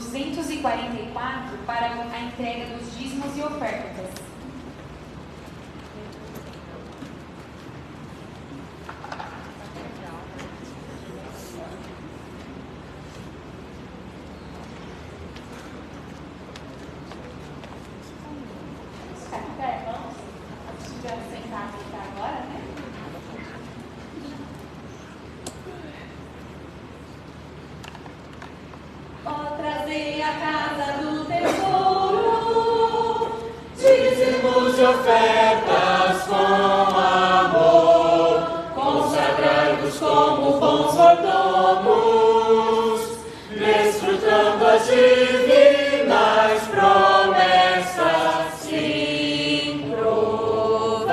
244 para a entrega dos dízimos e ofertas. Trazei a casa do tesouro, dízimos e ofertas com amor, consagrai-vos como bons mordomos, desfrutando as divinas promessas. Sim, provai-o,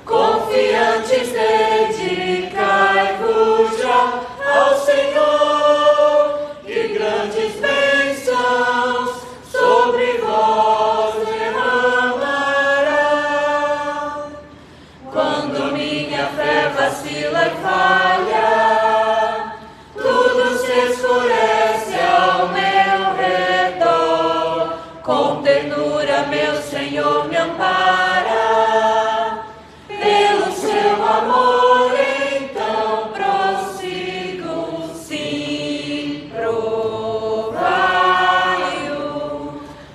confiantes dedicai-vos já ao Senhor. Grandes bênçãos sobre vós derramará. Quando minha fé vacila e falha, tudo se escurece ao meu redor. Com ternura meu Senhor me ampara, pelo seu amor então prossigo. Sim,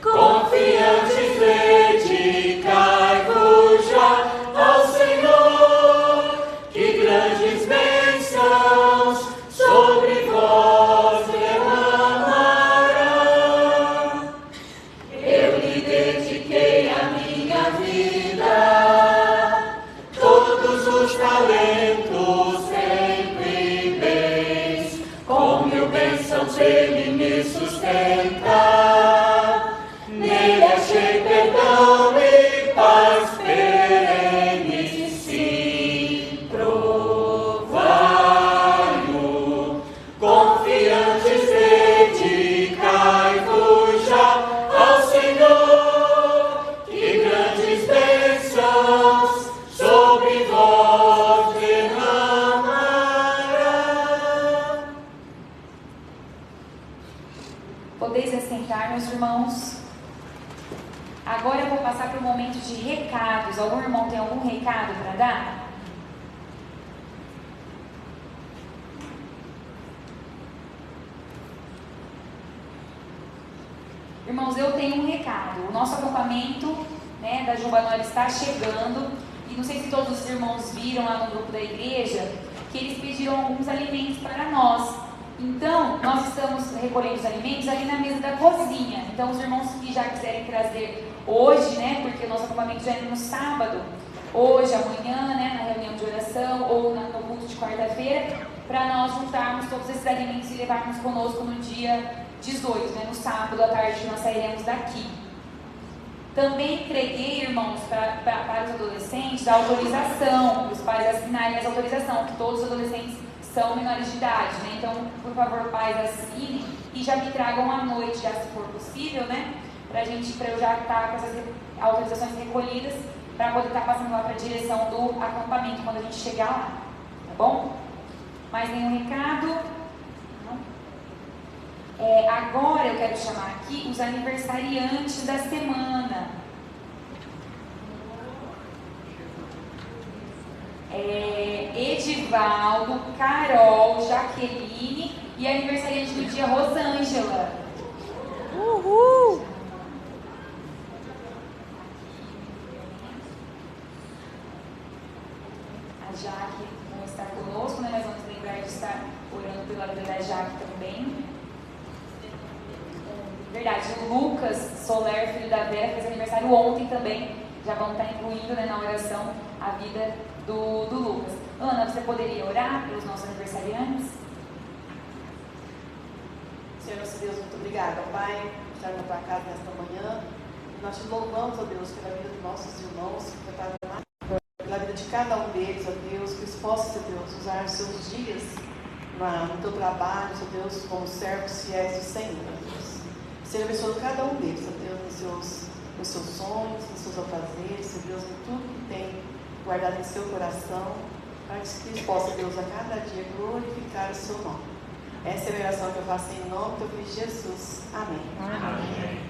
confiantes dedicai-vos já ao Senhor, que grandes bênçãos sobre vós derramará. Eu lhe dediquei a minha vida, todos os talentos, tempo e bens, com 1000 bênçãos ele me sustenta. Nele achei perdão e paz perene. Sim, provai-o, confiantes dedicai-vos já ao Senhor, que grandes bênçãos sobre vós derramará. Podeis assentar, meus irmãos. Agora eu vou passar para o momento de recados. Algum irmão tem algum recado para dar? Irmãos, eu tenho um recado. O nosso acampamento, da Jubanora está chegando. E não sei se todos os irmãos viram lá no grupo da igreja que eles pediram alguns alimentos para nós. Então, nós estamos recolhendo os alimentos ali na mesa da cozinha. Então, os irmãos que já quiserem trazer hoje, porque o nosso acampamento já é no sábado, hoje, amanhã, na reunião de oração ou no culto de quarta-feira, para nós juntarmos todos esses alimentos e levarmos conosco no dia 18, no sábado à tarde, que nós sairemos daqui. Também entreguei, irmãos, para os adolescentes a autorização, os pais assinarem essa autorização, que todos os adolescentes são menores de idade, Então, por favor, pais, assinem e já me tragam à noite, já se for possível, para eu já estar com essas autorizações recolhidas, para poder estar passando lá para a direção do acampamento quando a gente chegar lá, tá bom? Mais nenhum recado? Não? Agora eu quero chamar aqui os aniversariantes da semana. Edivaldo, Carol, Jaqueline e aniversariante do dia, Rosângela. Uhul! A Jaque não está conosco, mas vamos lembrar de estar orando pela vida da Jaque também. Verdade, o Lucas Soler, filho da Vera, fez aniversário ontem também. Já vamos estar incluindo na oração a vida do Lucas. Ana, você poderia orar pelos nossos aniversariantes? Senhor nosso Deus, muito obrigada, Pai, por estar na tua casa nesta manhã. Nós te louvamos, ó Deus, pela vida dos nossos irmãos, pela vida de cada um deles, ó Deus, que eles possam, ó Deus, usar seus dias no teu trabalho, ó Deus, como servos fiéis do Senhor, ó Deus. Seja abençoado cada um deles, ó Deus, nos seus sonhos, nos seus afazeres, ó Deus, em tudo que tem guardado em seu coração, para que eles possam, Deus, a cada dia glorificar o seu nome. Essa é a minha oração que eu faço em nome do Cristo Jesus. Amém. Amém.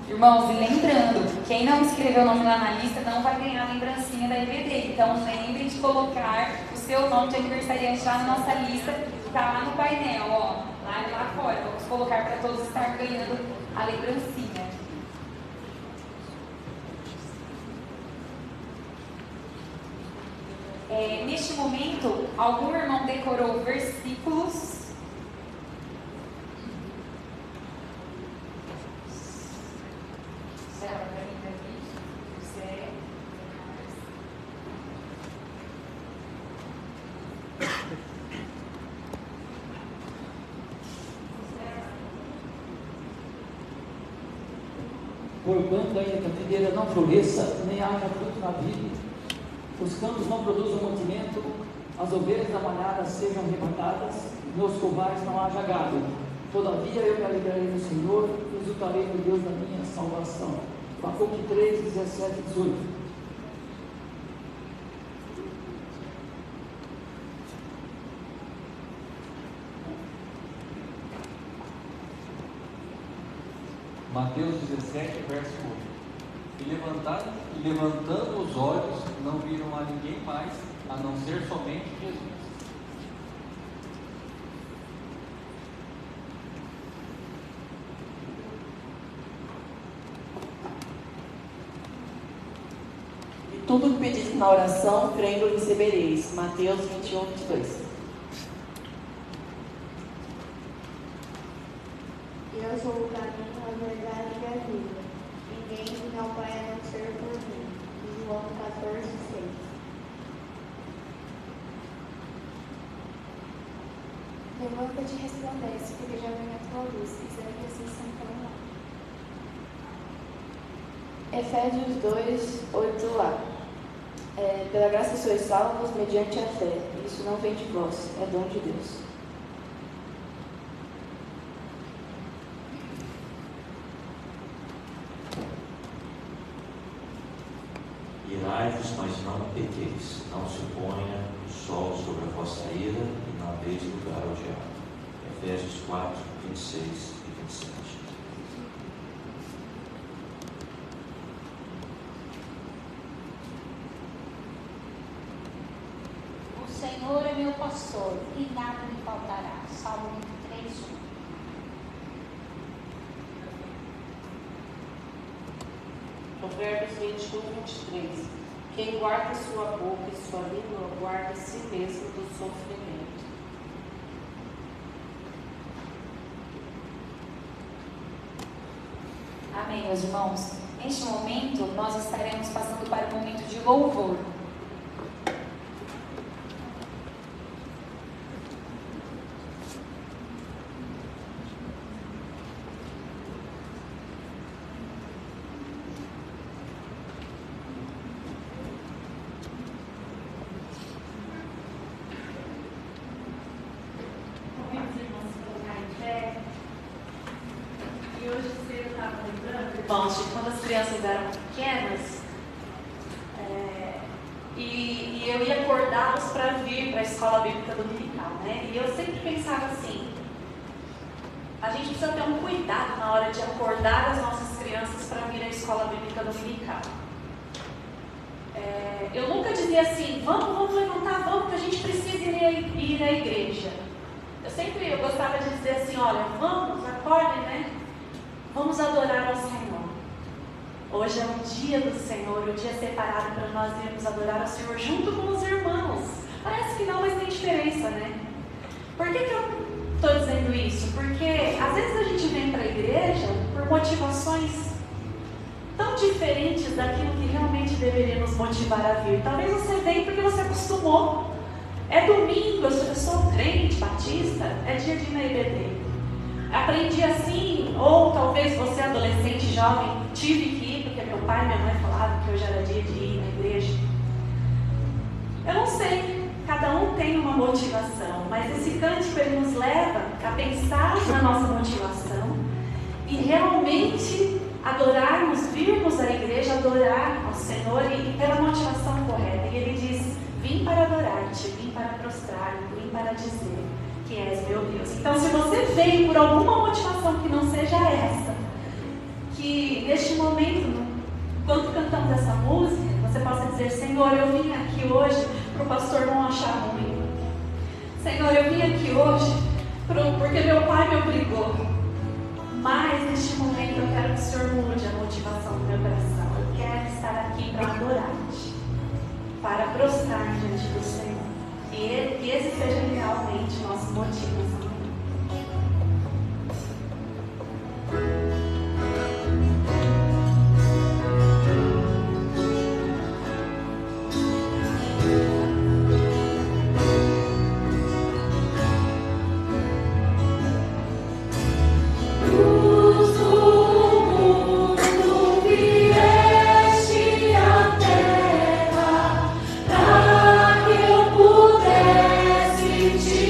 Irmãos, e lembrando, quem não escreveu o nome lá na lista não vai ganhar a lembrancinha da EBD. Então lembrem de colocar o seu nome de aniversariante lá na nossa lista, que está lá no painel, ó, lá fora. Vamos colocar para todos estar ganhando a lembrancinha. Neste momento, algum irmão decorou versículos? Porquanto ainda que a figueira não floresça, nem haja fruto na vide, os campos não produzam mantimento, as ovelhas da manada sejam arrebatadas, nos covais não haja gado. Todavia eu me alegrarei no Senhor, e exultarei no Deus da minha salvação. Abacuque 3, 17 e 18. Mateus 17, verso 8. E levantando os olhos, não viram a ninguém mais, a não ser somente Jesus. E tudo que pedis na oração, crendo, recebereis. Mateus 21, 22. Eu sou o caminho, a verdade e a vida. Ninguém vem ao Pai a não ser por mim. João 14, 6. Levanta-te e resplandece, porque já vem a tua luz. Isaías 61. Efésios 2, 8 lá. Pela graça sois salvos mediante a fé. Isso não vem de vós, é dom de Deus. Irai-vos, mas não pequeis, não se ponha o sol sobre a vossa ira e não deis lugar ao diabo. Efésios 4, 26 e 27. O Senhor é meu pastor e nada me faltará. Salmo 23, 1. Provérbios 21, 23. Quem guarda sua boca e sua língua, guarda a si mesmo do sofrimento. Amém, meus irmãos. Neste momento, nós estaremos passando para um momento de louvor. Irmãos, de quando as crianças eram pequenas, e eu ia acordá-los para vir para a escola bíblica dominical, né? E eu sempre pensava assim, a gente precisa ter um cuidado na hora de acordar as nossas crianças para vir à escola bíblica dominical. Eu nunca dizia assim, vamos levantar, vamos, que a gente precisa ir à igreja. Eu gostava de dizer assim, olha, vamos, acordem, né? Vamos adorar ao Senhor. Hoje é um dia do Senhor, um dia separado para nós irmos adorar ao Senhor junto com os irmãos. Parece que não, mas tem diferença, né? Por que eu estou dizendo isso? Porque às vezes a gente vem para a igreja por motivações tão diferentes daquilo que realmente deveria nos motivar a vir. Talvez você venha porque você acostumou. É domingo, eu sou crente, batista, é dia de ir na IBD. Aprendi assim, ou talvez você adolescente, jovem, tive que ir, porque meu pai e minha mãe falavam que hoje era dia de ir na igreja. Eu não sei, cada um tem uma motivação, mas esse cântico ele nos leva a pensar na nossa motivação e realmente adorarmos, virmos à igreja, adorar ao Senhor e pela motivação correta. E ele diz: vim para adorar-te, vim para prostrar-me, vim para dizer que és meu Deus. Então, se você veio por alguma motivação que não seja essa, que neste momento, quando cantamos essa música, você possa dizer: Senhor, eu vim aqui hoje para o pastor não achar ruim. Senhor, eu vim aqui hoje porque meu pai me obrigou. Mas neste momento eu quero que o Senhor mude a motivação do meu coração. Eu quero estar aqui para adorar-te, para prostrar diante do Senhor. Que esse seja realmente o nosso motivo. Te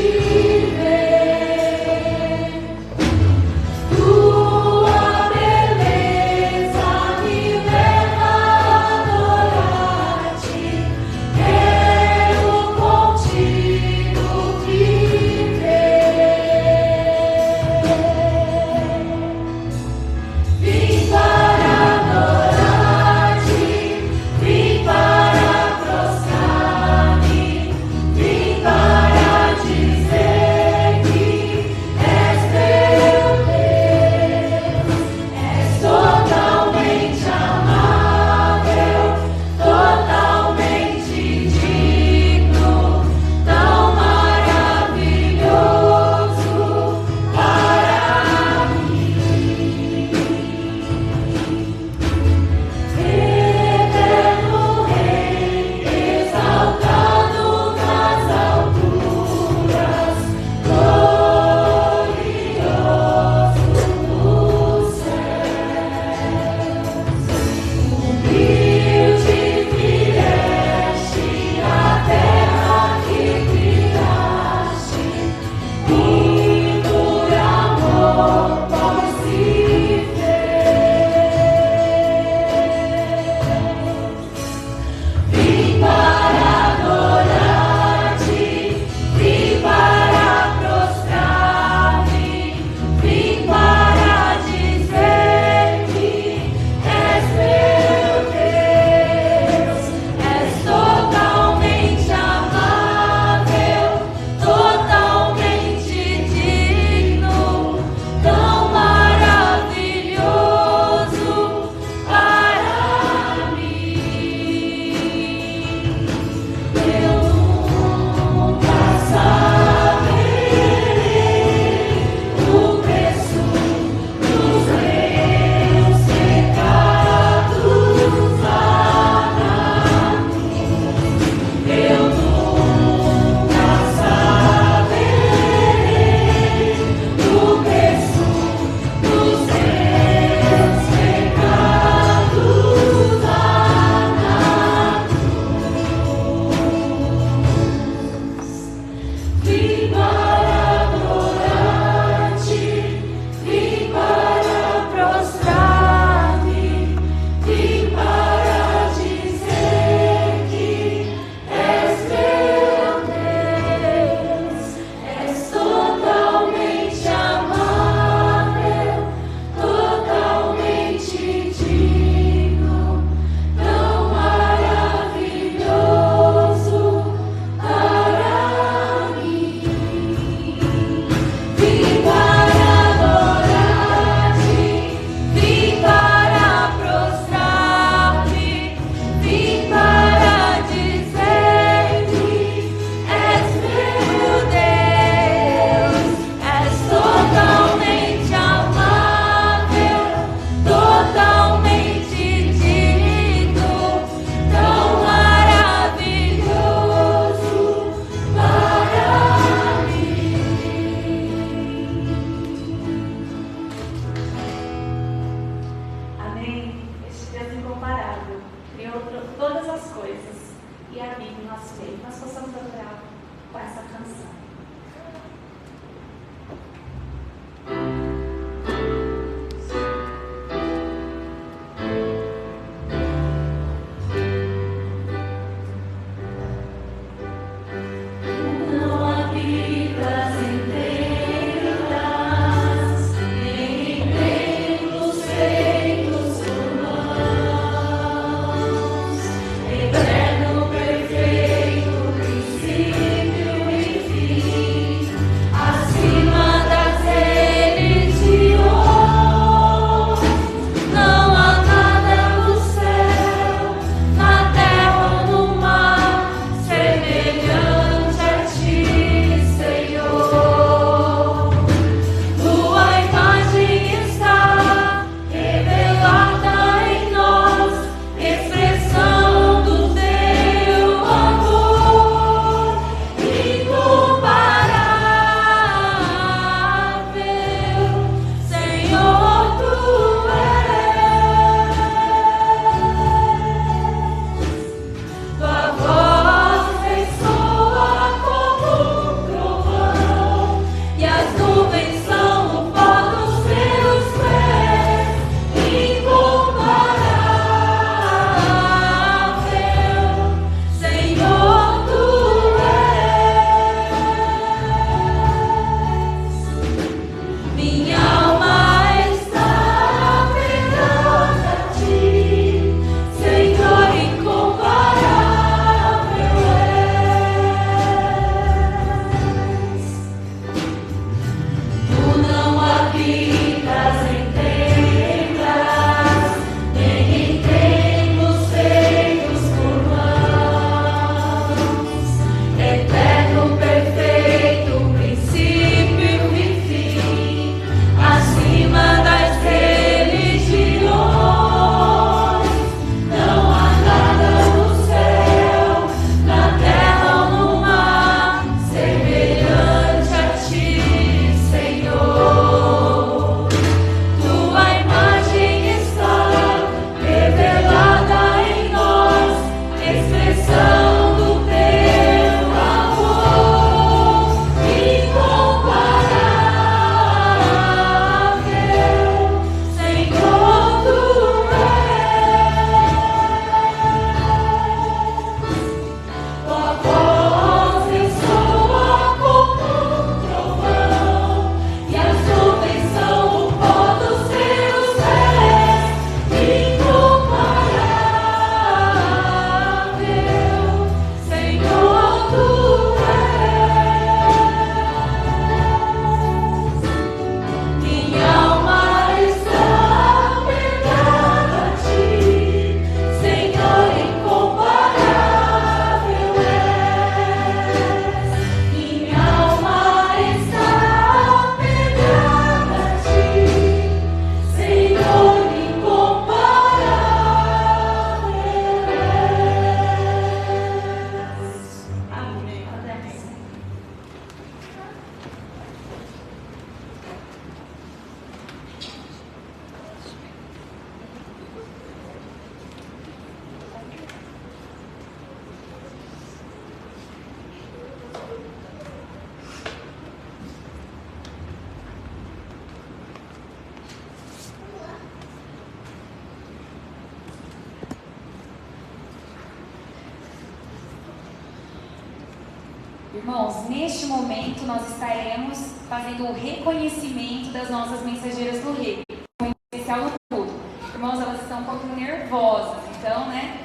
Irmãos, neste momento nós estaremos fazendo o reconhecimento das nossas mensageiras do rei, um especial no culto. Irmãos, elas estão um pouquinho nervosas, então, né?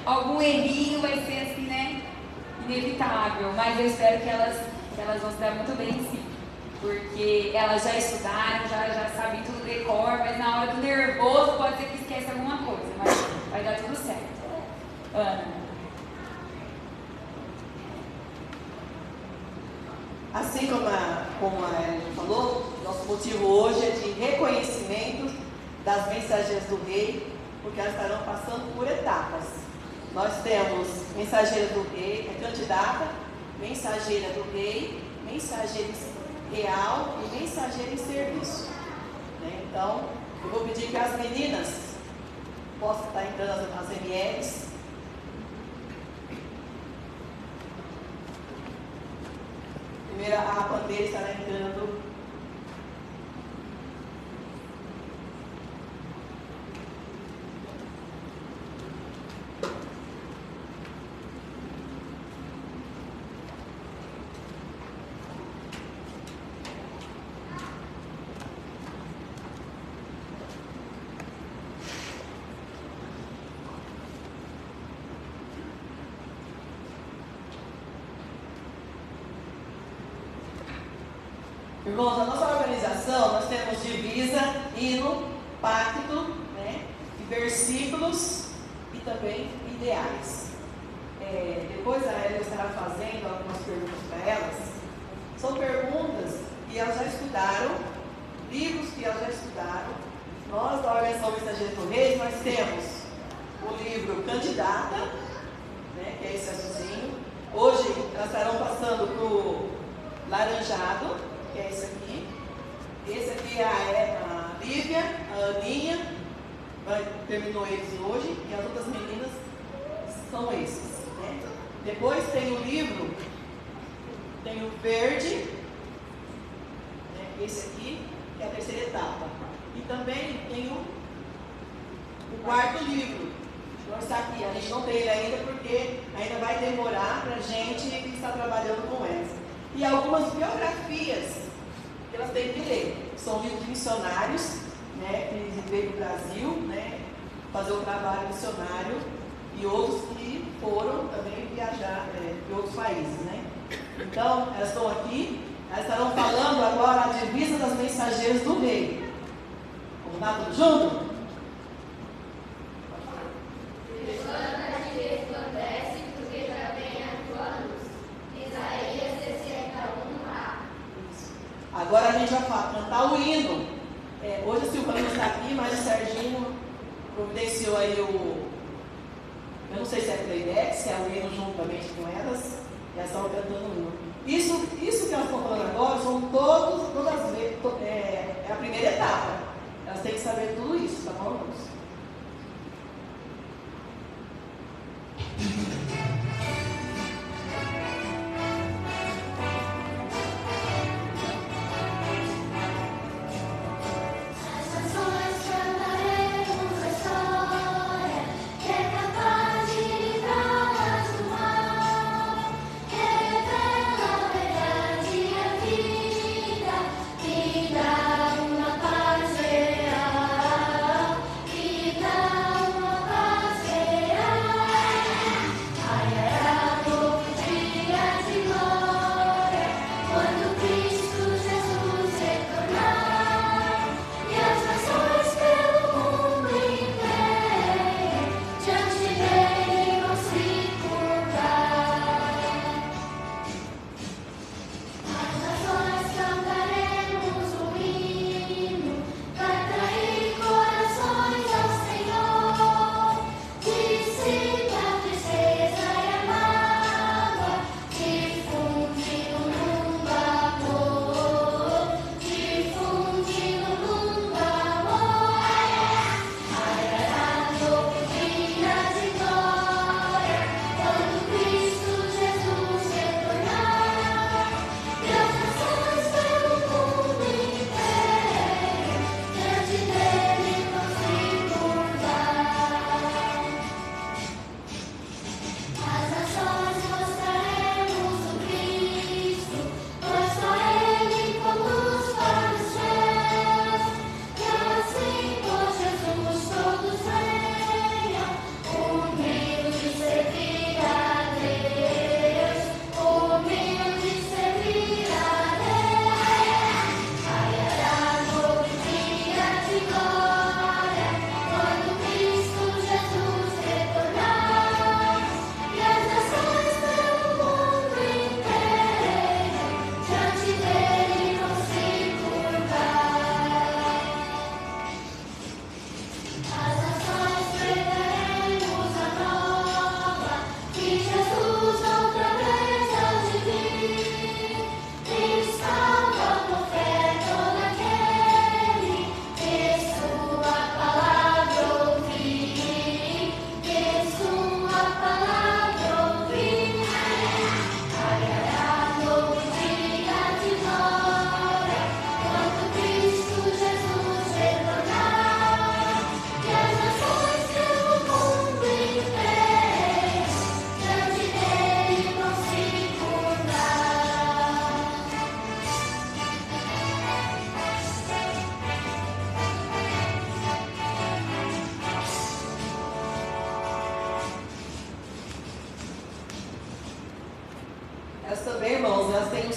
Algum errinho vai ser assim, né? Inevitável, mas eu espero que elas vão se dar muito bem, sim. Porque elas já estudaram, já sabem tudo de cor, mas na hora do nervoso pode ser que esqueça alguma coisa, mas vai dar tudo certo. Ana. Assim como a Ellen falou, nosso motivo hoje é de reconhecimento das mensageiras do rei, porque elas estarão passando por etapas. Nós temos mensageira do rei, candidata, mensageira do rei, mensageira real e mensageira em serviço. Então, eu vou pedir que as meninas possam estar entrando nas MLs. Primeiro, a bandeira estará entrando. Irmãos, a nossa organização, nós temos divisa, hino, pacto, e versículos e também ideais. Depois a Elia estará fazendo algumas perguntas para elas. São perguntas que elas já estudaram, livros que elas já estudaram. Nós, da Organização Mensageira do Reis, nós temos o livro Candidata, que é esse azulzinho. Hoje elas estarão passando para o laranjado, que é esse aqui. Esse aqui é a Lívia, a Aninha, terminou eles hoje, e as outras meninas são esses. Depois tem o livro, tem o verde, esse aqui, que é a terceira etapa. E também tem o quarto livro, que não está aqui. A gente não tem ele ainda porque ainda vai demorar para a gente que está trabalhando com essa. E algumas biografias que elas têm que ler. São livros de missionários, que veio do Brasil, fazer o trabalho missionário, e outros que foram também viajar em outros países, Então, elas estão aqui, elas estarão falando agora a divisa das mensageiras do rei. Vamos lá, tudo junto? Agora a gente vai cantar o hino. Hoje a Silvana não está aqui, mas o Serginho providenciou aí eu não sei se é playback, se é o hino juntamente com elas, e elas estão cantando o hino. Isso que elas estão falando agora são todas as vezes, é a primeira etapa. Elas têm que saber tudo isso, tá bom, irmãos? Que dá uma paz real.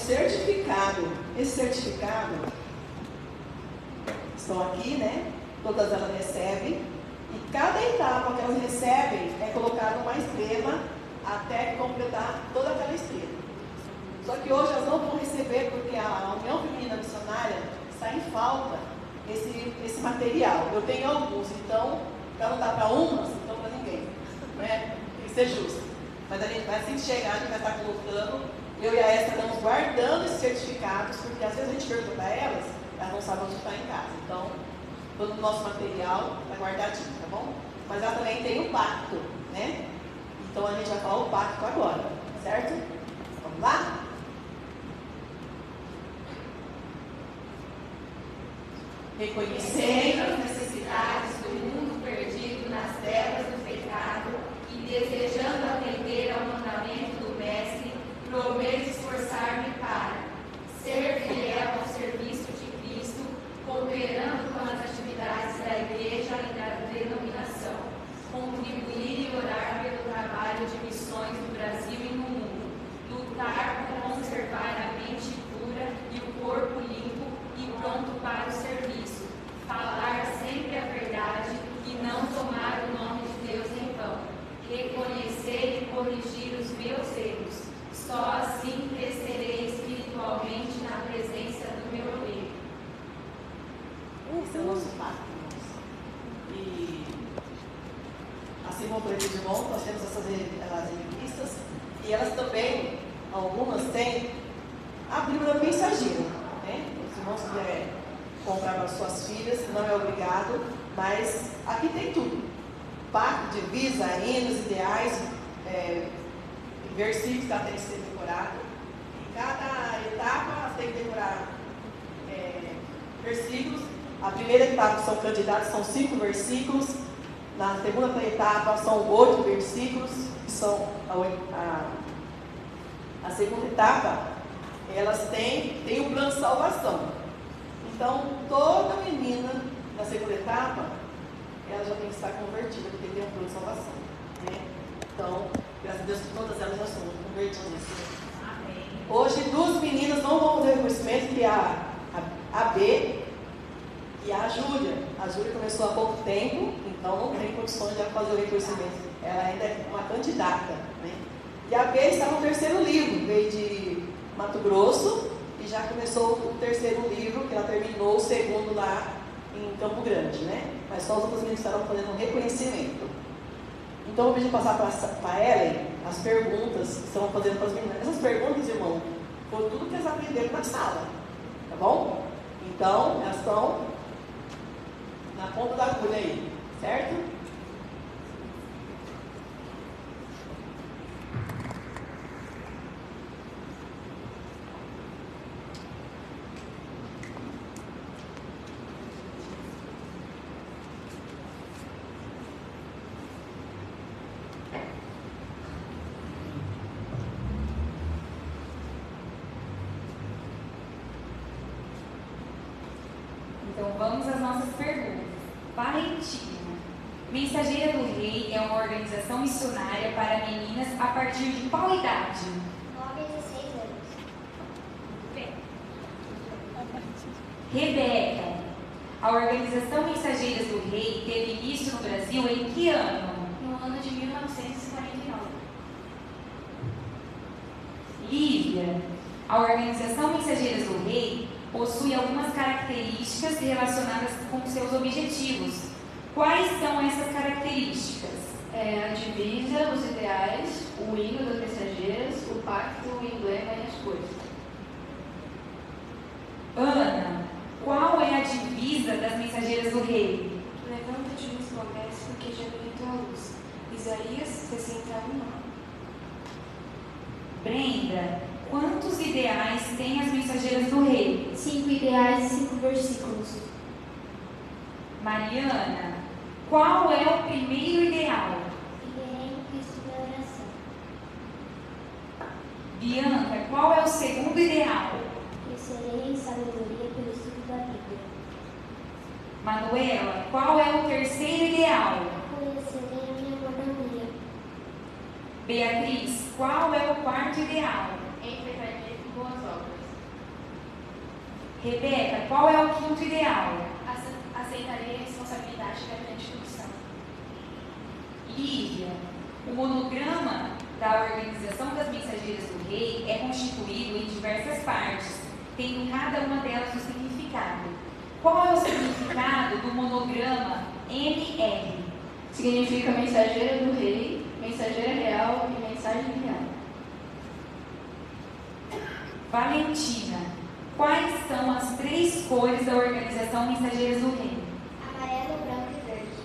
certificado. Esse certificado, estão aqui, né? Todas elas recebem. E cada etapa que elas recebem é colocada uma estrela até completar toda aquela estrela. Só que hoje elas não vão receber porque a União Feminina Missionária está em falta esse material. Eu tenho alguns, então, para não dar para umas, então para ninguém. Né? Tem que ser justo. Mas a gente vai, assim que chegar, a gente vai estar colocando. Eu e a Esther estamos guardando esses certificados, porque às vezes a gente pergunta para elas não sabem onde está em casa. Então, todo o nosso material está guardadinho, tá bom? Mas ela também tem o pacto, né? Então a gente vai falar o pacto agora, certo? Vamos lá? Reconhecendo as necessidades do mundo perdido nas trevas do pecado e desejando atender ao mandamento do Mestre, prometo esforçar-me para ser fiel ao serviço de Cristo, cooperando com as atividades da Igreja e da denominação, contribuir e orar pelo trabalho de missões no Brasil e no mundo, lutar por conservar a mente pura e o corpo limpo e pronto para o serviço, falar sempre a verdade e não tomar o nome de Deus em vão, reconhecer e corrigir os meus erros. Só assim crescerei espiritualmente na presença do meu Deus. Esse é o nosso pacto. E assim como o Preto de Monte, nós temos essas revistas e elas também, algumas têm a Bíblia do Mensageiro. Né? Os irmãos quiserem comprar para suas filhas, não é obrigado, mas aqui tem tudo. Pacto, divisa, hinos, ideais, versículos que tem que ser decorado. Em cada etapa tem que decorar versículos. A primeira etapa são candidatos, são 5 versículos. Na segunda etapa são 8 versículos, que são a segunda etapa, elas têm o plano de salvação. Então, toda menina na segunda etapa, ela já tem que estar convertida, porque tem um plano de salvação. Né? Então, graças a Deus, todas elas já são convertidas. Amém. Hoje, 2 meninas não vão fazer reconhecimento, que é a B e a Júlia. A Júlia começou há pouco tempo, então não tem condições de ela fazer o reconhecimento. Ela ainda é uma candidata. Né? E a B está no 3º livro, veio de Mato Grosso e já começou o 3º livro, que ela terminou o 2º lá em Campo Grande, né? Mas só os outros meninos estarão fazendo um reconhecimento. Então, eu vou pedir passar para a Ellen as perguntas que estão fazendo para as meninas. Essas perguntas, irmão, foi tudo que elas aprenderam na sala, tá bom? Então, elas estão na ponta da agulha aí, certo? Então vamos às nossas perguntas. Valentina. Mensageira do Rei é uma organização missionária para meninas a partir de qual idade? 9 a 16 anos. Bem. Rebeca. A organização Mensageiras do Rei teve início no Brasil em que ano? No ano de 1949. Lívia. A organização Mensageiras do Rei possui algumas características relacionadas com seus objetivos. Quais são essas características? A divisa, os ideais, o hino das mensageiras, o pacto, o emblema e as cores. Ana, qual é a divisa das Mensageiras do Rei? Levanta-te e resplandece, porque já veio a tua luz. Isaías 61. Brenda, quantos ideais têm as Mensageiras do Rei? 5 ideais e 5 versículos. Mariana, qual é o primeiro ideal? Viverei em Cristo da oração. Bianca, qual é o segundo ideal? Crescerei em sabedoria pelo estudo da Bíblia. Manuela, qual é o terceiro ideal? Conhecerei a minha mordomia. Beatriz, qual é o quarto ideal? Empregaria com boas obras. Rebeca, qual é o quinto ideal? Aceitarei a responsabilidade da grande comissão. Lívia, o monograma da Organização das Mensageiras do Rei é constituído em diversas partes, tendo cada uma delas um significado. Qual é o significado do monograma MR? Significa mensageira do rei, mensageira real e mensagem real. Valentina, quais são as 3 cores da Organização Mensageiras do Rei? Amarelo, branco e verde.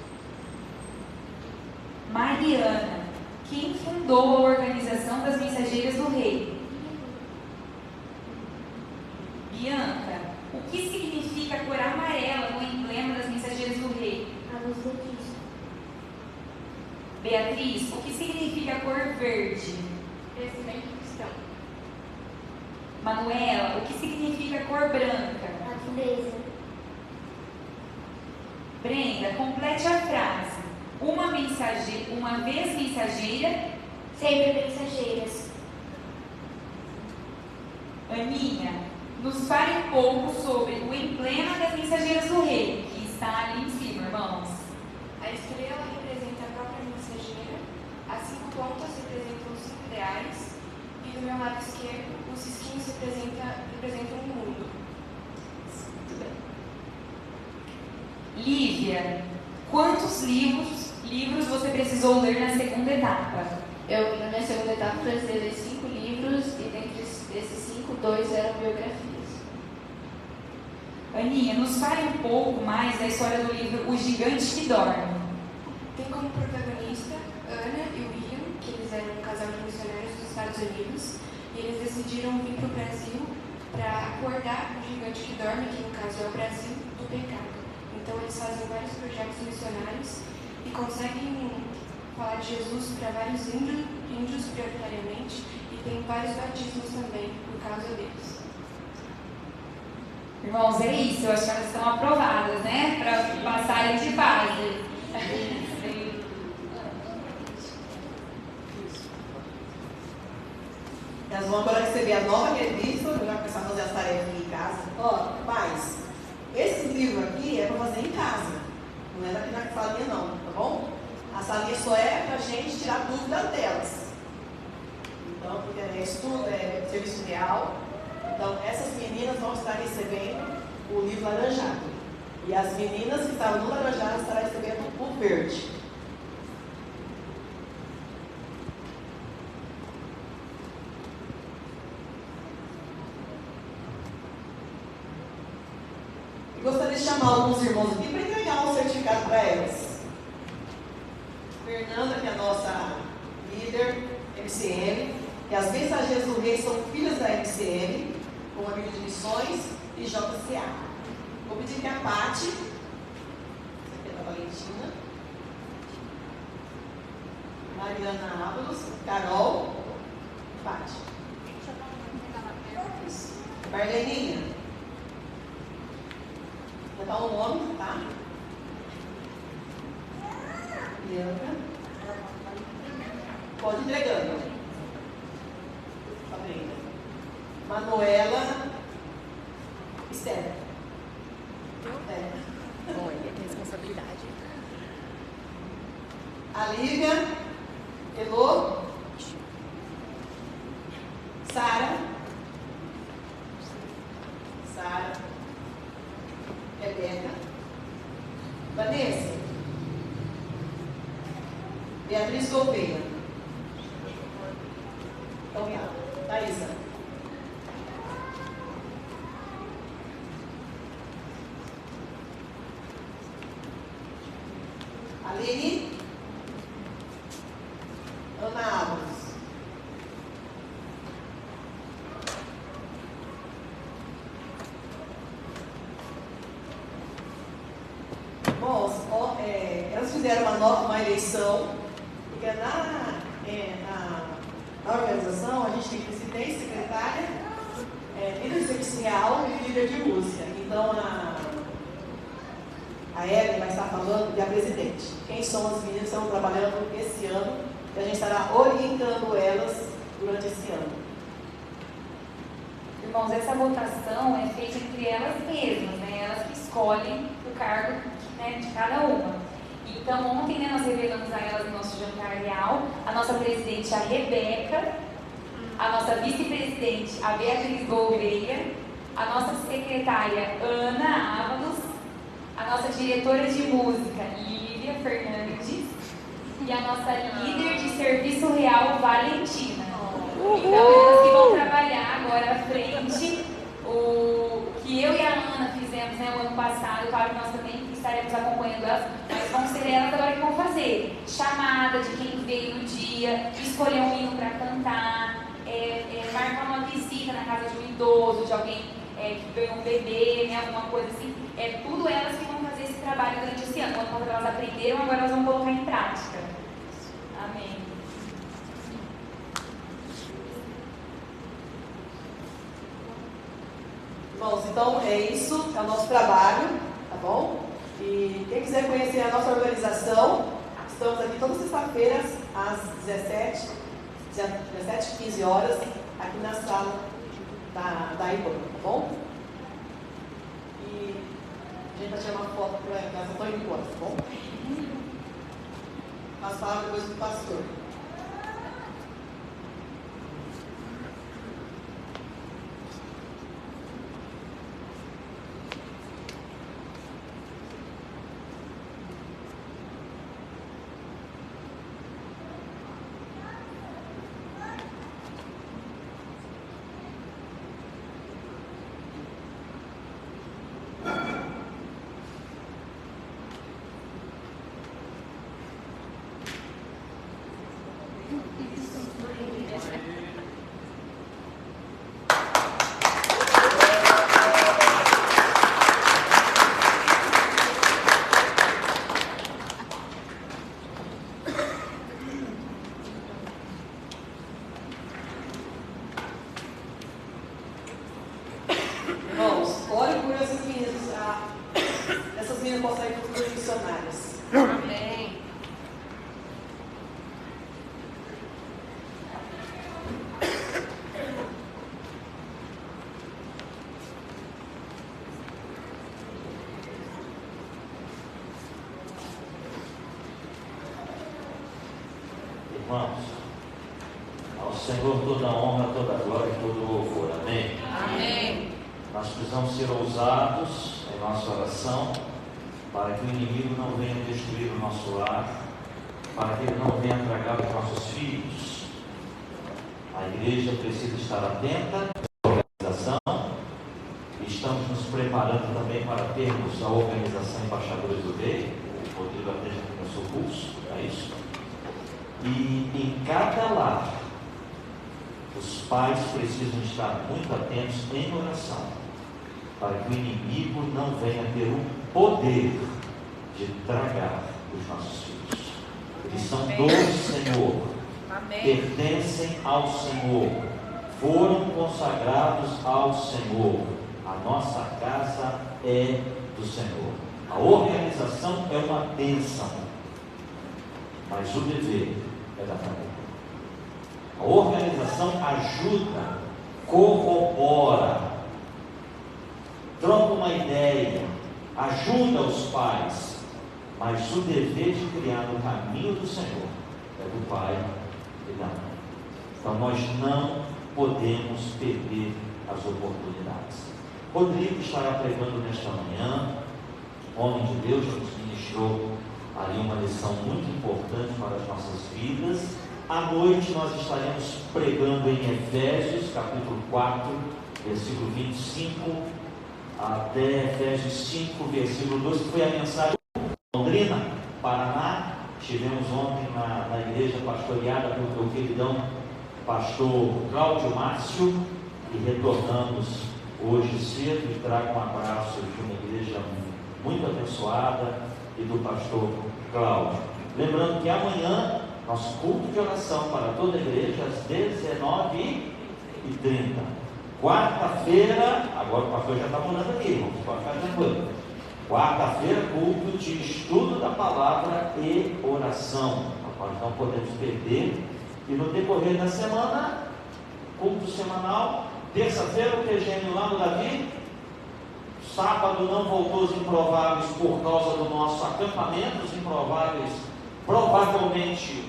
Mariana, quem fundou a Organização das Mensageiras do Rei? Bianca, o que significa a cor amarela no emblema das Mensageiras do Rei? A luz do Cristo. Beatriz, o que significa a cor verde? Crescimento cristão. Manuela, o que significa a cor branca? Natureza. Brenda, complete a frase. Uma vez mensageira, Sempre mensageiras. Aninha, nos fale um pouco sobre o emblema das Mensageiras do Rei, que está ali em cima, irmãos. A estrela representa a própria mensageira, as 5 pontas representam os 5 ideais, e do meu lado esquerdo, os risquinhos representam o mundo. Muito bem. Lívia, quantos livros você precisou ler na segunda etapa? Na minha segunda etapa, precisei ler 5 livros e dentre esses 5, 2 eram biografias. Aninha, nos fale um pouco mais da história do livro O Gigante que Dorme. Tem como protagonista Ana e William, que eles eram um casal de missionários dos Estados Unidos, e eles decidiram vir para o Brasil para acordar o gigante que dorme, que no caso é o Brasil, do pecado. Então eles fazem vários projetos missionários e conseguem falar de Jesus para vários índios prioritariamente, e tem vários batismos também por causa deles. Irmãos, é isso, eu acho que elas estão aprovadas, né? Para passarem de fase. Nós vamos agora receber a nova revista, eu já começar a fazer as tarefas aqui em casa. Ó, pais, esse livro aqui é para fazer em casa, não é aqui na salinha não, tá bom? A salinha só é para a gente tirar dúvidas delas. Então, porque é estudo, é serviço real. Então, essas meninas vão estar recebendo o livro laranjado. E as meninas que estavam no laranjado estarão recebendo o verde. E gostaria de chamar alguns irmãos aqui para entregar um certificado para elas. Fernanda, que é a nossa líder, MCM, e as mensageiras do rei são filhas da MCM, com a amiga de missões e JCA. Vou pedir que a Paty, essa aqui é da Valentina, Mariana Ábalos, Carol, Paty. Marleninha, vou dar um nome, tá? Bianca. Pode ir entregando. Sabrina. Manuela. Esther. Olha, que responsabilidade. A Lívia. Elô. Sara. Rebeca. Vanessa. Beatriz Gouveia. Então, Thaisa. Aline. Ana Ábalos. Bom, elas fizeram uma eleição, porque na organização a gente tem presidente, secretária, líder servicial e líder de música. Então a Ellen vai estar falando e a presidente. Quem são as meninas que estão trabalhando esse ano e a gente estará orientando elas durante esse ano. Irmãos, essa votação é feita entre elas mesmas, né? Elas que escolhem o cargo, né, de cada uma. Então, ontem, né, nós revelamos a elas no nosso jantar real a nossa presidente, a Rebeca, a nossa vice-presidente, a Beatriz Gouveia, a nossa secretária, Ana Ávalos, a nossa diretora de música, Lívia Fernandes, e a nossa líder de serviço real, Valentina. Então, elas que vão trabalhar agora à frente, o que eu e a Ana fizemos, né, o ano passado, claro que nós também estaremos acompanhando elas, mas vão ser elas agora que vão fazer chamada de quem veio no dia, escolher um hino para cantar, marcar uma visita na casa de um idoso, de alguém que ganhou um bebê, né, alguma coisa assim. É tudo elas que vão fazer esse trabalho durante esse ano. Quando elas aprenderam, agora elas vão colocar em prática. Amém. Irmãos, então é isso, é o nosso trabalho, tá bom? E quem quiser conhecer a nossa organização, estamos aqui todas as sextas-feiras, às 17h15 horas, aqui na sala da IBAN, tá bom? E a gente vai tirar uma foto para ela, só estou indo embora, tá bom? As palavras depois do pastor. Irmãos, ore por essas meninas, essas meninas possam ir para os missionários. Amém. Irmãos, ao Senhor toda a honra, toda a glória e todo o louvor. Amém? Amém. Nós precisamos ser ousados em nossa oração, para que o inimigo não venha destruir o nosso lar, para que ele não venha tragar os nossos filhos. A igreja precisa estar atenta à organização, e estamos nos preparando também para termos a organização Embaixadores do Rei. O Rodrigo até já começou o curso, é isso? E em cada lar, os pais precisam estar muito atentos em oração, para que o inimigo não venha ter o poder de tragar os nossos filhos. Eles são do Senhor, pertencem ao Senhor, foram consagrados ao Senhor. A nossa casa é do Senhor. A organização é uma bênção, mas o dever é da família. A organização ajuda, corrobora, troca uma ideia, ajuda os pais, mas o dever de criar no caminho do Senhor é do pai e da mãe. Então nós não podemos perder as oportunidades. Rodrigo estará pregando nesta manhã, homem de Deus, já nos ministrou ali uma lição muito importante para as nossas vidas. À noite nós estaremos pregando em Efésios, capítulo 4, versículo 25, até Efésios 5, versículo 2, que foi a mensagem de Londrina, Paraná. Estivemos ontem na igreja pastoreada pelo meu queridão pastor Cláudio Márcio, e retornamos hoje cedo, e trago um abraço de uma igreja muito abençoada e do pastor Cláudio. Lembrando que amanhã nosso culto de oração para toda a igreja às 19h30. Quarta-feira, agora o pastor já está morando aqui, irmãos, pode ficar tranquilo. Quarta-feira, culto de estudo da palavra e oração. Nós não podemos perder. E no decorrer da semana, culto semanal, Terça-feira o PGM lá no Davi. Sábado não voltou os improváveis por causa do nosso acampamento. Os improváveis provavelmente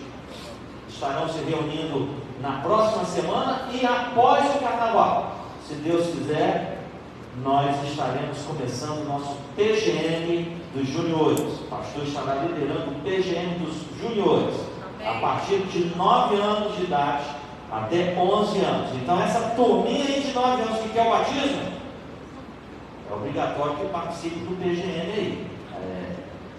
estarão se reunindo na próxima semana e após o carnaval. Se Deus quiser, nós estaremos começando o nosso PGM dos juniores. O pastor estará liderando o PGM dos juniores, a partir de 9 anos de idade até 11 anos. Então essa turminha aí de 9 anos que quer o batismo, é obrigatório que participe do PGM aí.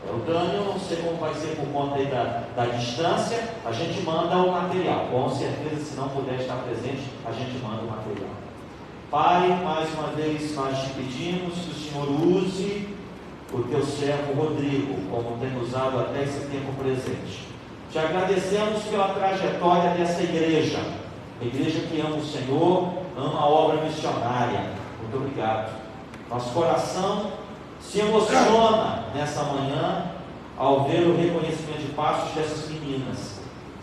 O Dani, eu não sei como vai ser por conta aí da distância, a gente manda o material. Com certeza, se não puder estar presente, a gente manda o material. Pai, mais uma vez nós te pedimos que o Senhor use o teu servo Rodrigo, como tem usado até esse tempo presente. Te agradecemos pela trajetória dessa igreja, a igreja que ama o Senhor, ama a obra missionária. Muito obrigado. Nosso coração se emociona nessa manhã ao ver o reconhecimento de passos dessas meninas.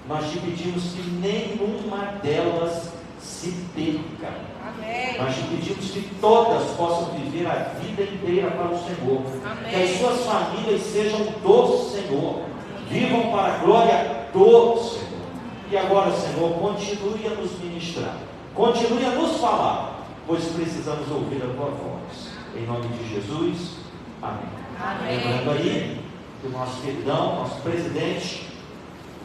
Nós te pedimos que nenhuma delas se perca. Amém. Nós te pedimos que todas possam viver a vida inteira para o Senhor. Amém. Que as suas famílias sejam do Senhor, vivam para a glória do Senhor. E agora, Senhor, continue a nos ministrar, continue a nos falar, pois precisamos ouvir a tua voz. Em nome de Jesus, amém. Amém. Lembrando aí que o nosso queridão, nosso presidente,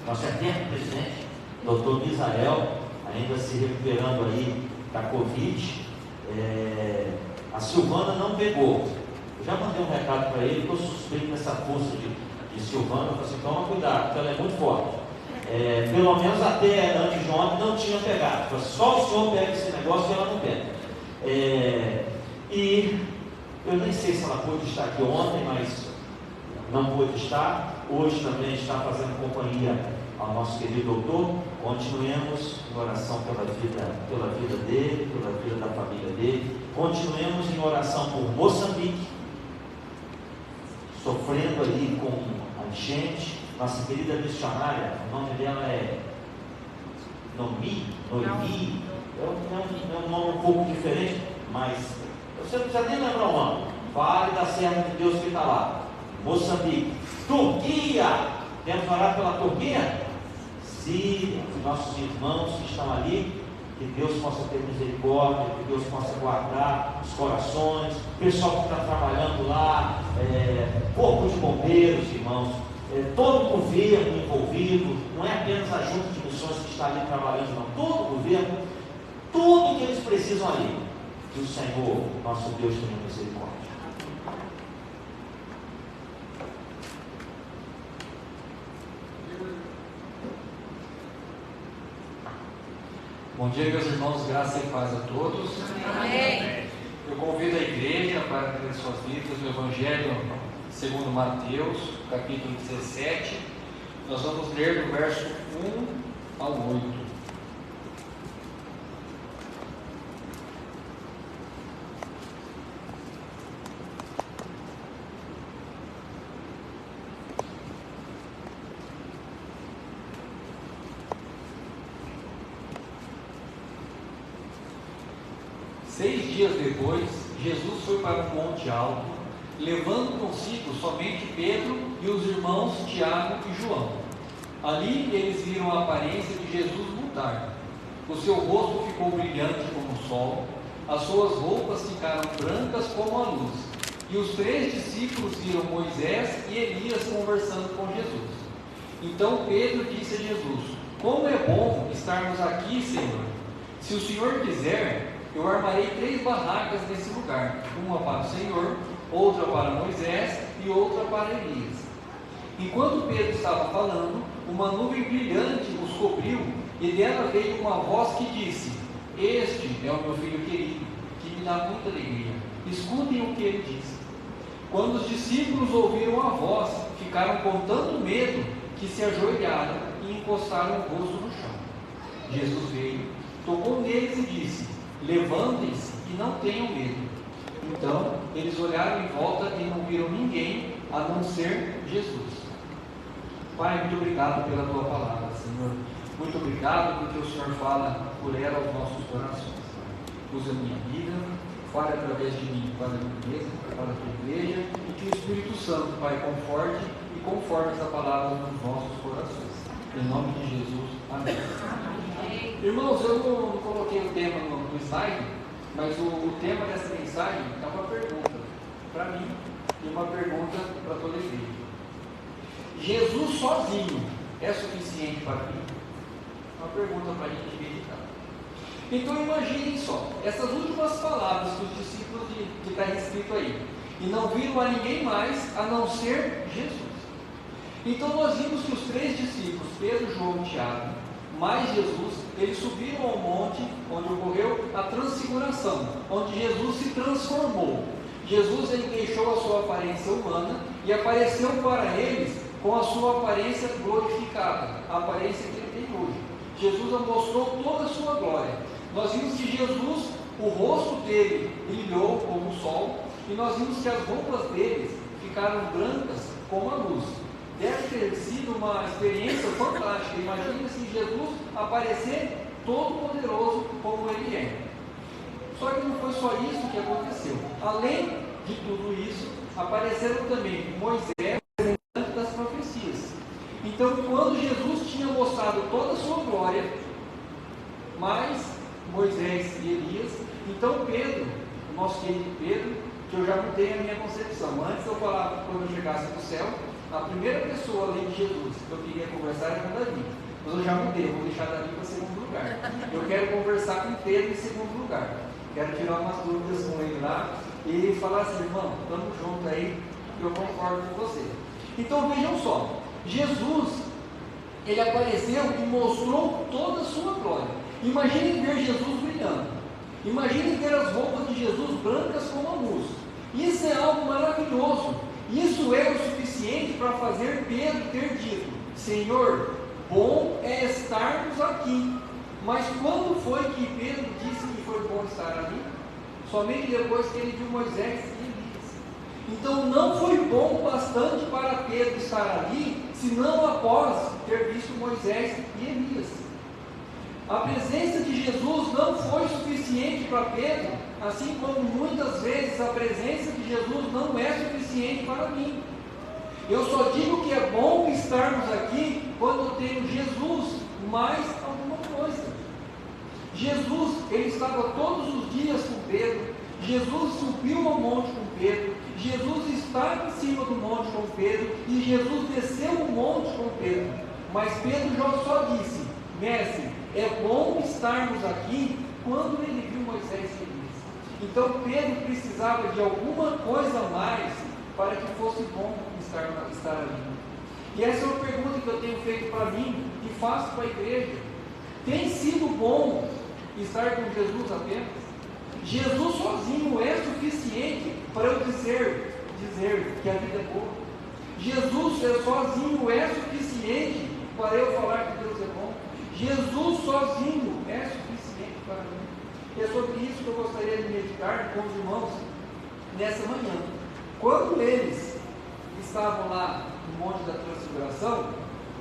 nosso eterno presidente, doutor Misael, ainda se recuperando aí da Covid. A Silvana não pegou. Eu já mandei um recado para ele, que eu suspeito dessa força de Silvana. Eu falei assim, toma cuidado, porque ela é muito forte. Pelo menos até antes de ontem não tinha pegado. Falei, só o senhor pega esse negócio e ela não pega. E eu nem sei se ela pôde estar aqui ontem, mas não pôde estar. Hoje também está fazendo companhia ao nosso querido doutor. Continuemos em oração pela vida dele, pela vida da família dele. Continuemos em oração por Moçambique, sofrendo ali com a enchente. Nossa querida missionária, o nome dela é Noemi, é um nome um pouco diferente, mas você não precisa nem lembrar o nome. Fale da serva de Deus que está lá. Moçambique, Turquia, temos orado pela Turquia? Síria, os nossos irmãos que estão ali, que Deus possa ter misericórdia, que Deus possa guardar os corações, o pessoal que está trabalhando lá, corpo de bombeiros, irmãos, todo o governo envolvido, não é apenas a junta de missões que está ali trabalhando, não, todo o governo, tudo que eles precisam ali, que o Senhor, nosso Deus, tenha misericórdia. Bom dia, meus irmãos, graça e paz a todos. Amém. Eu convido a igreja para ler suas vidas no Evangelho segundo Mateus, capítulo 17. Nós vamos ler do verso 1 ao 8. Seis dias depois, Jesus foi para um monte alto, levando consigo somente Pedro e os irmãos Tiago e João. Ali eles viram a aparência de Jesus voltar. O seu rosto ficou brilhante como o sol, as suas roupas ficaram brancas como a luz. E os 3 discípulos viram Moisés e Elias conversando com Jesus. Então Pedro disse a Jesus: como é bom estarmos aqui, Senhor. Se o Senhor quiser, eu armarei 3 barracas nesse lugar, uma para o Senhor, outra para Moisés e outra para Elias. Enquanto Pedro estava falando, uma nuvem brilhante os cobriu, e dela veio uma voz que disse: este é o meu filho querido, que me dá muita alegria. Escutem o que ele disse. Quando os discípulos ouviram a voz, ficaram com tanto medo que se ajoelharam e encostaram o rosto no chão. Jesus veio, tocou neles e disse: levantem-se e não tenham medo. Então eles olharam em volta e não viram ninguém a não ser Jesus. Pai, muito obrigado pela tua palavra, Senhor. Muito obrigado porque o Senhor fala por ela aos nossos corações. use a minha vida, fale através de mim para a minha igreja, para a tua igreja, e que o Espírito Santo, Pai, conforte e conforme essa palavra nos nossos corações. Em nome de Jesus, amém. Irmãos, eu não coloquei o tema no slide, mas o tema dessa mensagem é uma pergunta para mim e uma pergunta para toda a igreja. Jesus sozinho é suficiente para mim? Uma pergunta para a gente meditar. Então imaginem só, essas últimas palavras que os discípulos que está escrito aí, e não viram a ninguém mais a não ser Jesus. Então nós vimos que os 3 discípulos, Pedro, João e Tiago, mais Jesus, eles subiram ao monte onde ocorreu a transfiguração, onde Jesus se transformou. Jesus, ele deixou a sua aparência humana e apareceu para eles com a sua aparência glorificada, a aparência que ele tem hoje. Jesus mostrou toda a sua glória. Nós vimos que Jesus, o rosto dele brilhou como o sol, e nós vimos que as roupas deles ficaram brancas como a luz. Deve ter sido uma experiência fantástica. Imagine-se Jesus aparecer todo poderoso como ele é. Só que não foi só isso que aconteceu. Além de tudo isso, apareceram também Moisés, representante das profecias. Então, quando Jesus tinha mostrado toda a sua glória, mais Moisés e Elias, então Pedro, o nosso querido Pedro, que eu já mudei a minha concepção. Antes eu falava, quando eu chegasse no céu, a primeira pessoa além de Jesus que eu queria conversar era com Davi. Mas eu já mudei, eu vou deixar Davi para segundo lugar. Eu quero conversar com Pedro em segundo lugar. Quero tirar umas dúvidas com ele lá e falar assim, irmão, estamos juntos aí, eu concordo com você. Então vejam só, Jesus, ele apareceu e mostrou toda a sua glória. Imaginem ver Jesus brilhando. Imaginem ver as roupas de Jesus brancas como a luz. Isso é algo maravilhoso. Isso é o suficiente para fazer Pedro ter dito, Senhor, bom é estarmos aqui. Mas quando foi que Pedro disse que foi bom estar ali? Somente depois que ele viu Moisés e Elias. Então não foi bom bastante para Pedro estar ali, senão após ter visto Moisés e Elias. A presença de Jesus não foi suficiente para Pedro, assim como muitas vezes a presença de Jesus não é suficiente para mim. Eu só digo que é bom estarmos aqui quando eu tenho Jesus mais alguma coisa. Jesus, ele estava todos os dias com Pedro. Jesus subiu ao monte com Pedro. Jesus estava em cima do monte com Pedro. E Jesus desceu o monte com Pedro. Mas Pedro já só disse, mestre, é bom estarmos aqui quando ele viu Moisés e Elias. Então Pedro precisava de alguma coisa a mais para que fosse bom estar ali. E essa é uma pergunta que eu tenho feito para mim e faço para a igreja. Tem sido bom estar com Jesus apenas? Jesus sozinho é suficiente para eu dizer que a vida é boa. Jesus sozinho é suficiente para eu falar que Deus é bom. Jesus sozinho é suficiente para mim. E é sobre isso que eu gostaria de meditar com os irmãos nessa manhã. Quando eles estavam lá no Monte da Transfiguração,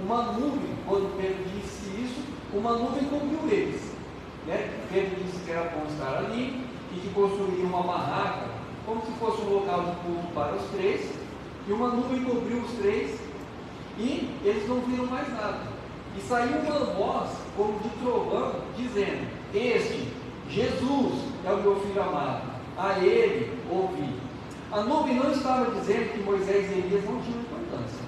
uma nuvem, quando Pedro disse isso, uma nuvem cobriu eles. Pedro disse que era bom estar ali e que construiria uma barraca, como se fosse um local de culto para os 3, e uma nuvem cobriu os 3 e eles não viram mais nada. E saiu uma voz, como de trovão, dizendo, este, Jesus, é o meu filho amado, a ele ouvi. A nuvem não estava dizendo que Moisés e Elias não tinham importância,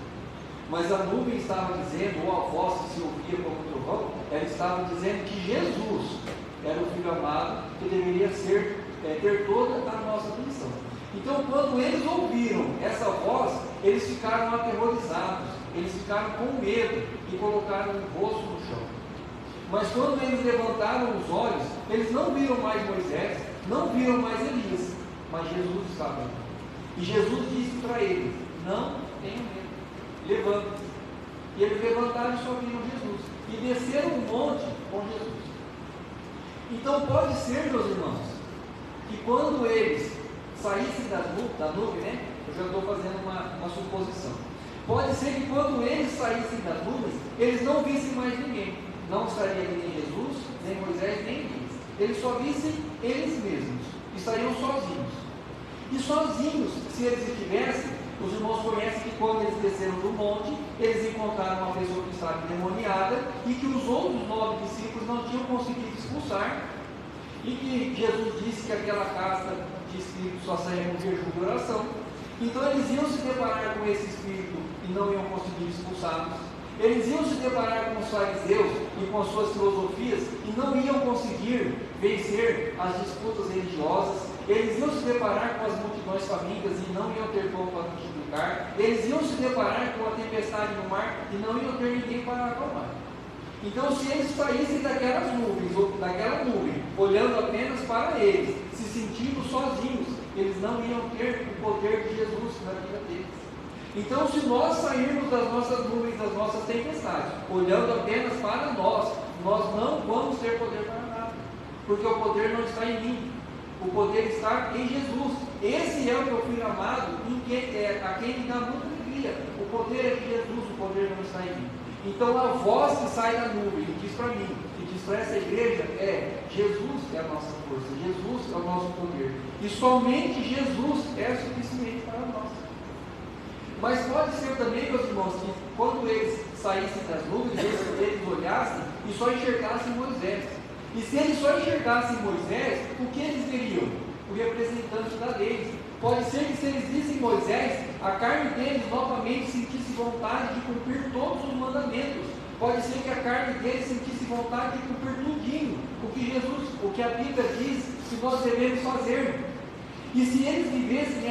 mas a nuvem estava dizendo, ou a voz que se ouvia como trovão, ela estava dizendo que Jesus era o filho amado, que deveria ter toda a nossa atenção. Então, quando eles ouviram essa voz, eles ficaram aterrorizados, eles ficaram com medo e colocaram o rosto no chão. Mas quando eles levantaram os olhos, eles não viram mais Moisés, não viram mais Elias, mas Jesus estava ali. E Jesus disse para eles, não tenham medo, levantem-se. E eles levantaram e só viram Jesus, e desceram o monte com Jesus. Então pode ser, meus irmãos, que quando eles saíssem da nuvem, eu já estou fazendo uma suposição. Pode ser que quando eles saíssem das nuvens, eles não vissem mais ninguém. Não estaria ali nem Jesus, nem Moisés, nem Elias. Eles só vissem eles mesmos, estariam sozinhos. E sozinhos, se eles estivessem, os irmãos conhecem que quando eles desceram do monte, eles encontraram uma pessoa que estava endemoniada e que os outros 9 discípulos não tinham conseguido expulsar. E que Jesus disse que aquela casta de espírito só saía com jejum de oração. Então eles iam se deparar com esse espírito e não iam conseguir expulsá-los. Eles iam se deparar com os fariseus e com as suas filosofias e não iam conseguir vencer as disputas religiosas. Eles iam se deparar com as multidões famintas e não iam ter pão para multiplicar. Eles iam se deparar com a tempestade no mar e não iam ter ninguém para acalmar. Então, se eles saíssem daquelas nuvens, ou daquela nuvem, olhando apenas para eles, se sentindo sozinhos, eles não iam ter o poder de Jesus na vida deles. Então, se nós sairmos das nossas nuvens, das nossas tempestades, olhando apenas para nós não vamos ter poder para nada, porque o poder não está em mim, o poder está em Jesus. Esse é o meu filho amado, a quem me dá muita alegria. O poder é de Jesus, o poder não está em mim. Então, a voz que sai da nuvem e diz para mim, e diz para essa igreja, é: Jesus é a nossa força, Jesus é o nosso poder, e somente Jesus é suficiente para nós. Mas pode ser também, meus irmãos, que quando eles saíssem das nuvens, eles olhassem e só enxergassem Moisés. E se eles só enxergassem Moisés, o que eles veriam? O representante da lei. Pode ser que se eles vissem Moisés, a carne deles novamente sentisse vontade de cumprir todos os mandamentos. Pode ser que a carne deles sentisse vontade de cumprir tudinho, o que a Bíblia diz que nós devemos fazer. E se eles vivessem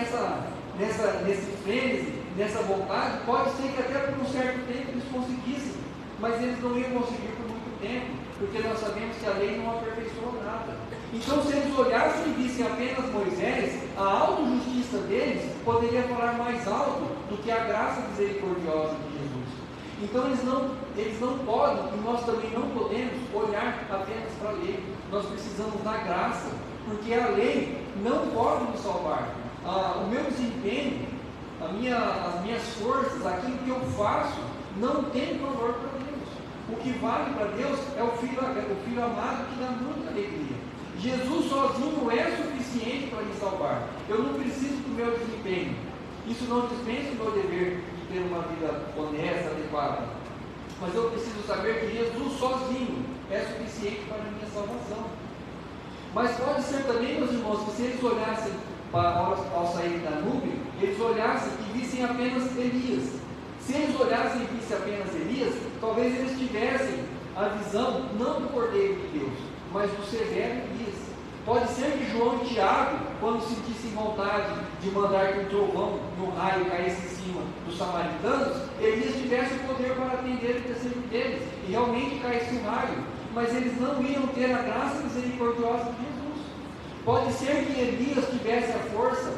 nesse frenesi, nessa vontade, pode ser que até por um certo tempo eles conseguissem, mas eles não iam conseguir por muito tempo, porque nós sabemos que a lei não aperfeiçoa nada. Então, se eles olhassem e vissem apenas Moisés, a autojustiça deles poderia falar mais alto do que a graça misericordiosa de Jesus. Então, eles não podem, e nós também não podemos, olhar apenas para a lei. Nós precisamos da graça, porque a lei não pode nos salvar. O meu desempenho, as minhas forças, aquilo que eu faço, não tem valor para Deus. O que vale para Deus é o filho amado que dá muita alegria. Jesus sozinho é suficiente para me salvar. Eu não preciso do meu desempenho. Isso não dispensa o meu dever de ter uma vida honesta, adequada. Mas eu preciso saber que Jesus sozinho é suficiente para a minha salvação. Mas pode ser também, meus irmãos, que se eles olhassem ao sair da nuvem, eles olhassem e vissem apenas Elias. Se eles olhassem e vissem apenas Elias, talvez eles tivessem a visão não do Cordeiro de Deus, mas do severo Elias. Pode ser que João e Tiago, quando sentissem vontade de mandar que um trovão e um raio caísse em cima dos samaritanos, Elias tivesse o poder para atender o desejo deles, e realmente caísse um raio, mas eles não iam ter a graça misericordiosa de Jesus. Pode ser que Elias tivesse a força,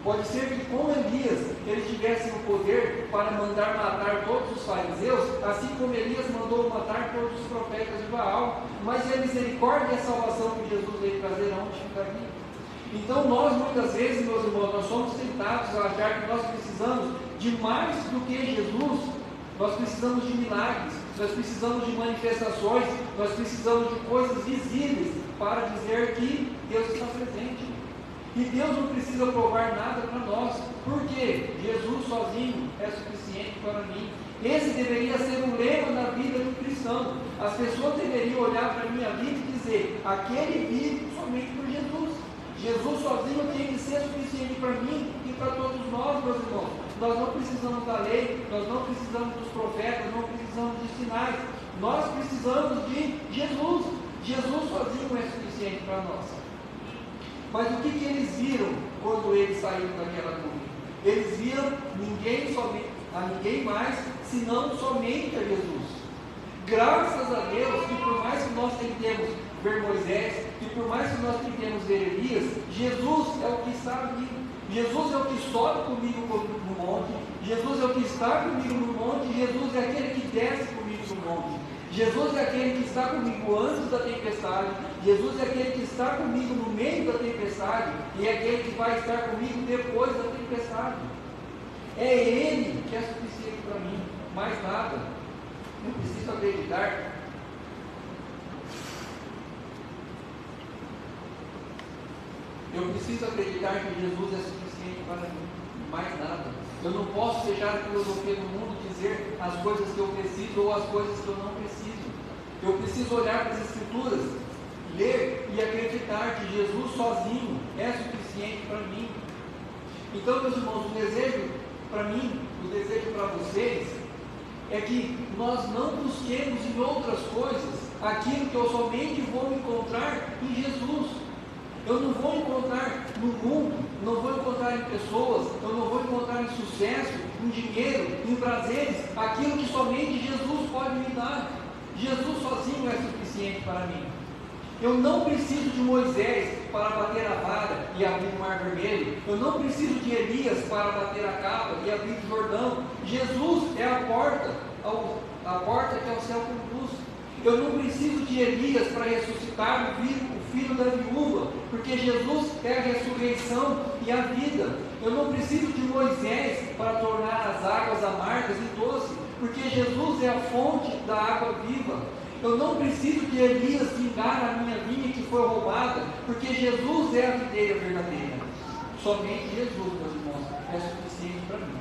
pode ser que com Elias eles tivessem o poder para mandar matar todos os fariseus, assim como Elias mandou matar todos os profetas de Baal, mas a misericórdia e a salvação que Jesus veio trazer aonde ficaria? Então nós muitas vezes, meus irmãos, nós somos tentados a achar que nós precisamos de mais do que Jesus. Nós precisamos de milagres, nós precisamos de manifestações, nós precisamos de coisas visíveis para dizer que Deus está presente. E Deus não precisa provar nada para nós, porque Jesus sozinho é suficiente para mim. Esse deveria ser o lema da vida do cristão. As pessoas deveriam olhar para a minha vida e dizer: aquele vive somente por Jesus. Jesus sozinho tem que ser suficiente para mim e para todos nós, meus irmãos. Nós não precisamos da lei, nós não precisamos dos profetas, não precisamos de sinais. Nós precisamos de Jesus. Jesus sozinho é suficiente para nós. Mas o que eles viram quando eles saíram daquela nuvem? Eles viram ninguém mais, senão somente a Jesus. Graças a Deus, que por mais que nós tentemos ver Moisés, que por mais que nós tentemos ver Elias, Jesus é o que está comigo. Jesus é o que sobe comigo no monte, Jesus é o que está comigo no monte, Jesus é aquele que desce comigo no monte. Jesus é aquele que está comigo antes da tempestade, Jesus é aquele que está comigo no meio da tempestade e é aquele que vai estar comigo depois da tempestade. É Ele que é suficiente para mim, mais nada. Eu preciso acreditar Eu preciso acreditar que Jesus é suficiente para mim, mais nada. Eu não posso deixar a filosofia do mundo dizer as coisas que eu preciso ou as coisas que eu não preciso. Eu preciso olhar para as Escrituras, ler e acreditar que Jesus sozinho é suficiente para mim. Então, meus irmãos, o desejo para mim, o desejo para vocês, é que nós não busquemos em outras coisas aquilo que eu somente vou encontrar em Jesus. Eu não vou encontrar no mundo, não vou encontrar em pessoas, eu não vou encontrar em sucesso, em dinheiro, em prazeres, aquilo que somente Jesus pode me dar. Jesus sozinho é suficiente para mim. Eu não preciso de Moisés para bater a vara e abrir o mar vermelho. Eu não preciso de Elias para bater a capa e abrir o Jordão. Jesus é a porta que ao céu conduz. Eu não preciso de Elias para ressuscitar o filho da viúva, porque Jesus é a ressurreição e a vida. Eu não preciso de Moisés para tornar as águas amargas e doces, porque Jesus é a fonte da água viva. Eu não preciso de Elias vingar a minha vinha que foi roubada, porque Jesus é a videira verdadeira. Somente Jesus, meus irmãos, é suficiente para mim.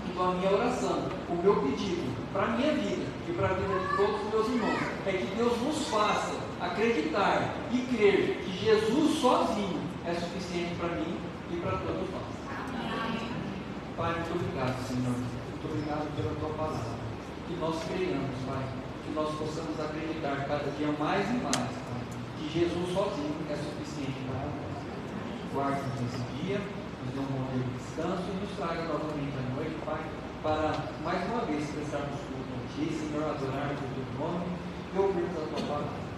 Então a minha oração, o meu pedido para a minha vida e para a vida de todos os meus irmãos é que Deus nos faça acreditar e crer que Jesus sozinho é suficiente para mim e para todos nós. Amém. Pai, muito obrigado, Senhor. Muito obrigado pela tua palavra. Que nós creiamos, Pai, que nós possamos acreditar cada dia mais e mais, Pai, que Jesus sozinho é suficiente para nós. Guarde-nos nesse dia, nos dê um bom dia de descanso e nos traga novamente à noite, Pai, para mais uma vez prestarmos culto a Ti, Senhor, adorarmos o Teu nome e ouvirmos a Tua palavra.